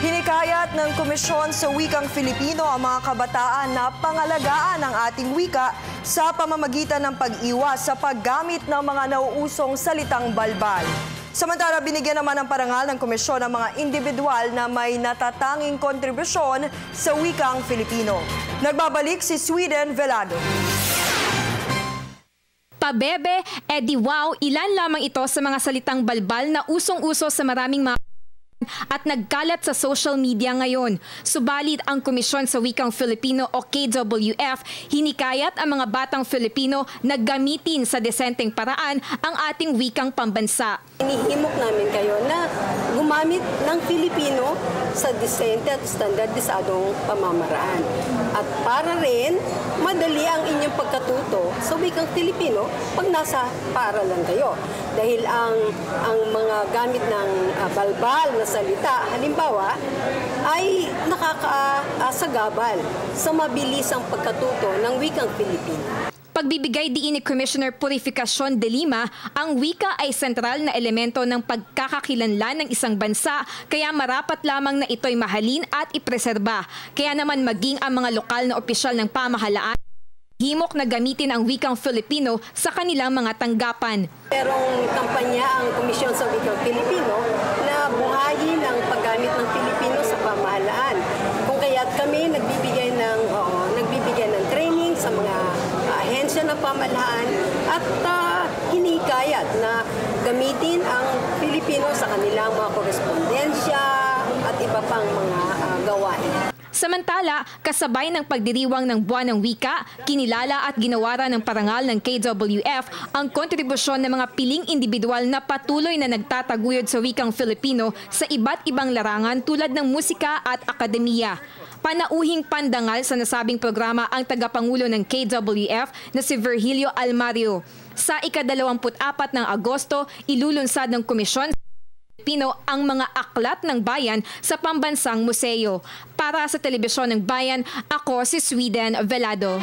Hinikayat ng Komisyon sa Wikang Filipino ang mga kabataan na pangalagaan ang ating wika sa pamamagitan ng pag-iwas sa paggamit ng mga nauusong salitang balbal. Samantala, binigyan naman ng parangal ng komisyon ang mga individual na may natatanging kontribusyon sa wikang Filipino. Nagbabalik si Sweden Velado. Pabebe, edi wow, ilan lamang ito sa mga salitang balbal na usong-uso sa maraming mga at nagkalat sa social media ngayon. Subalit ang Komisyon sa Wikang Filipino o KWF hinikayat ang mga batang Filipino na gamitin sa desenteng paraan ang ating wikang pambansa. Inihimok namin kayo na gumamit ng Filipino sa desente at standardisadong pamamaraan. At para rin, madali ang inyong pagkatuto sa wikang Filipino pag nasa paaralan kayo. Dahil ang mga gamit ng balbal na salita, halimbawa, ay nakakasagabal sa mabilisang pagkatuto ng wikang Filipino. Pagbibigay diin ni Commissioner Purificacion de Lima, ang wika ay sentral na elemento ng pagkakakilanlan ng isang bansa, kaya marapat lamang na ito'y mahalin at ipreserba. Kaya naman maging ang mga lokal na opisyal ng pamahalaan, himok na gamitin ang wikang Filipino sa kanilang mga tanggapan. Merong kampanya ang Komisyon sa Wikang Filipino na buhayin ang paggamit ng Filipino sa pamahalaan. Kung kaya't kami nagbibigay ng training sa mga ahensya ng pamahalaan at hinikayat na gamitin ang Filipino sa kanilang mga korespondensya at iba pang mga gawain. Samantala, kasabay ng pagdiriwang ng Buwan ng Wika, kinilala at ginawara ng parangal ng KWF ang kontribusyon ng mga piling individual na patuloy na nagtataguyod sa wikang Filipino sa iba't ibang larangan tulad ng musika at akademiya. Panauhing pandangal sa nasabing programa ang tagapangulo ng KWF na si Virgilio Almario. Sa ika-24 ng Agosto, ilulunsad ng komisyon Pilipino ang mga aklat ng bayan sa pambansang museo. Para sa Telebisyon ng Bayan, ako si Sweden Velado.